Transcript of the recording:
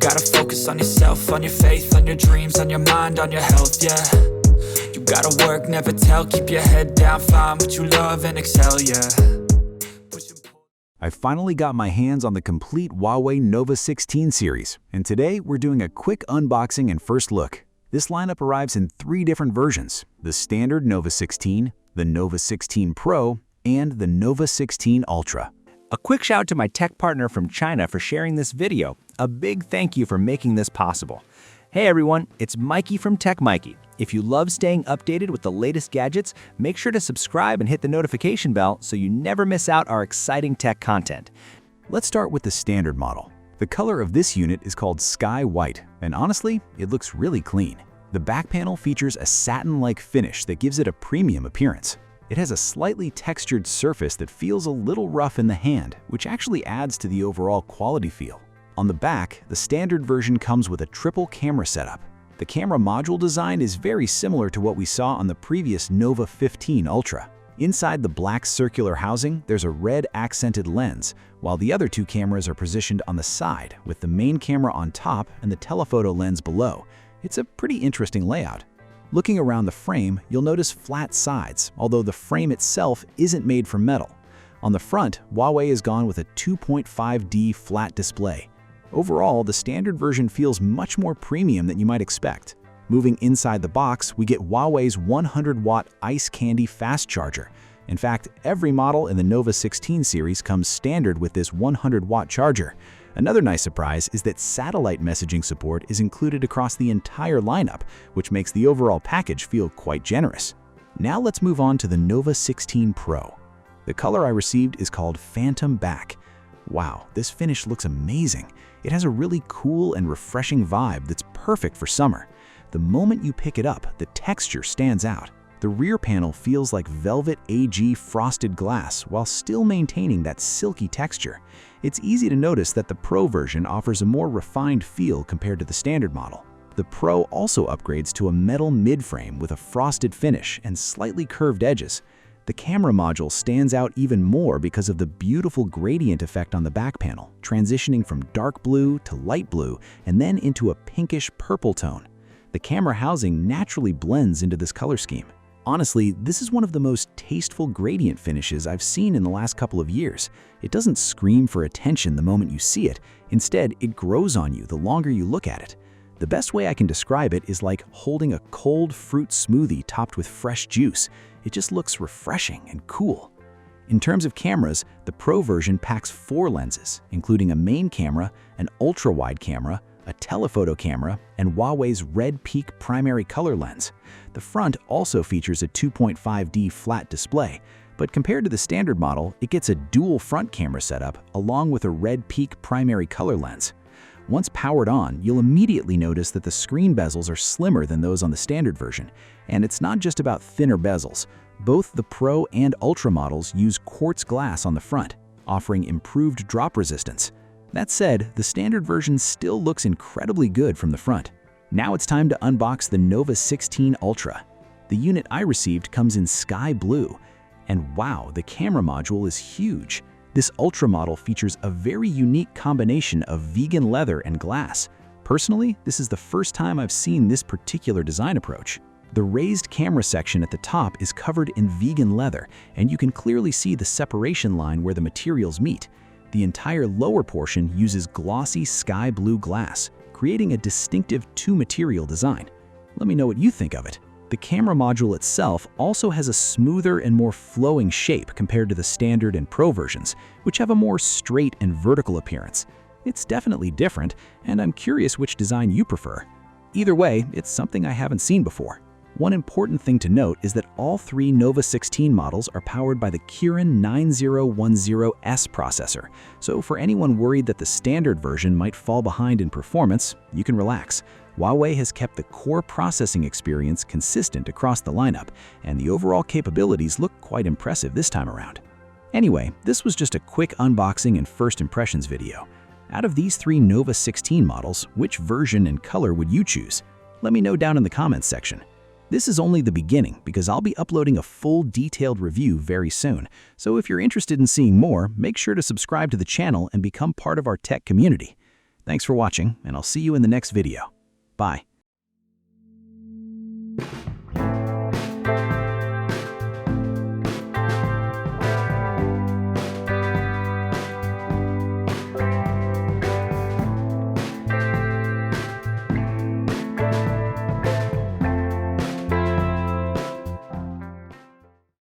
gotta focus on yourself, on your faith, on your dreams, on your mind, on your health, yeah. You gotta work, never tell, keep your head down, find what you love and excel, yeah. I finally got my hands on the complete Huawei Nova 16 series, and today we're doing a quick unboxing and first look. This lineup arrives in 3 different versions: the standard Nova 16, the Nova 16 Pro, and the Nova 16 Ultra. A quick shout to my tech partner from China for sharing this video. A big thank you for making this possible. Hey everyone, it's Maiky from techmaiky. If you love staying updated with the latest gadgets, make sure to subscribe and hit the notification bell so you never miss out our exciting tech content. Let's start with the standard model. The color of this unit is called Sky White, and honestly, it looks really clean. The back panel features a satin-like finish that gives it a premium appearance. It has a slightly textured surface that feels a little rough in the hand, which actually adds to the overall quality feel. On the back, the standard version comes with a triple camera setup. The camera module design is very similar to what we saw on the previous Nova 15 Ultra. Inside the black circular housing, there's a red accented lens, while the other 2 cameras are positioned on the side, with the main camera on top and the telephoto lens below. It's a pretty interesting layout. Looking around the frame, you'll notice flat sides, although the frame itself isn't made from metal. On the front, Huawei has gone with a 2.5D flat display. Overall, the standard version feels much more premium than you might expect. Moving inside the box, we get Huawei's 100-watt Ice Candy fast charger. In fact, every model in the Nova 16 series comes standard with this 100-watt charger. Another nice surprise is that satellite messaging support is included across the entire lineup, which makes the overall package feel quite generous. Now let's move on to the Nova 16 Pro. The color I received is called Phantom Black. Wow, this finish looks amazing. It has a really cool and refreshing vibe that's perfect for summer. The moment you pick it up, the texture stands out. The rear panel feels like velvet AG frosted glass while still maintaining that silky texture. It's easy to notice that the Pro version offers a more refined feel compared to the standard model. The Pro also upgrades to a metal midframe with a frosted finish and slightly curved edges. The camera module stands out even more because of the beautiful gradient effect on the back panel, transitioning from dark blue to light blue and then into a pinkish purple tone. The camera housing naturally blends into this color scheme. Honestly, this is one of the most tasteful gradient finishes I've seen in the last couple of years. It doesn't scream for attention the moment you see it. Instead, it grows on you the longer you look at it. The best way I can describe it is like holding a cold fruit smoothie topped with fresh juice. It just looks refreshing and cool. In terms of cameras, the Pro version packs 4 lenses, including a main camera, an ultra-wide camera, a telephoto camera, and Huawei's Red Peak primary color lens. The front also features a 2.5D flat display, but compared to the standard model, it gets a dual front camera setup along with a Red Peak primary color lens. Once powered on, you'll immediately notice that the screen bezels are slimmer than those on the standard version. And it's not just about thinner bezels. Both the Pro and Ultra models use quartz glass on the front, offering improved drop resistance. That said, the standard version still looks incredibly good from the front. Now it's time to unbox the Nova 16 Ultra. The unit I received comes in sky blue. And wow, the camera module is huge. This Ultra model features a very unique combination of vegan leather and glass. Personally, this is the first time I've seen this particular design approach. The raised camera section at the top is covered in vegan leather, and you can clearly see the separation line where the materials meet. The entire lower portion uses glossy sky blue glass, creating a distinctive 2-material design. Let me know what you think of it. The camera module itself also has a smoother and more flowing shape compared to the standard and Pro versions, which have a more straight and vertical appearance. It's definitely different, and I'm curious which design you prefer. Either way, it's something I haven't seen before. One important thing to note is that all 3 Nova 16 models are powered by the Kirin 9010S processor, so for anyone worried that the standard version might fall behind in performance, you can relax. Huawei has kept the core processing experience consistent across the lineup, and the overall capabilities look quite impressive this time around. Anyway, this was just a quick unboxing and first impressions video. Out of these 3 Nova 16 models, which version and color would you choose? Let me know down in the comments section. This is only the beginning because I'll be uploading a full detailed review very soon, so if you're interested in seeing more, make sure to subscribe to the channel and become part of our tech community. Thanks for watching, and I'll see you in the next video. Bye.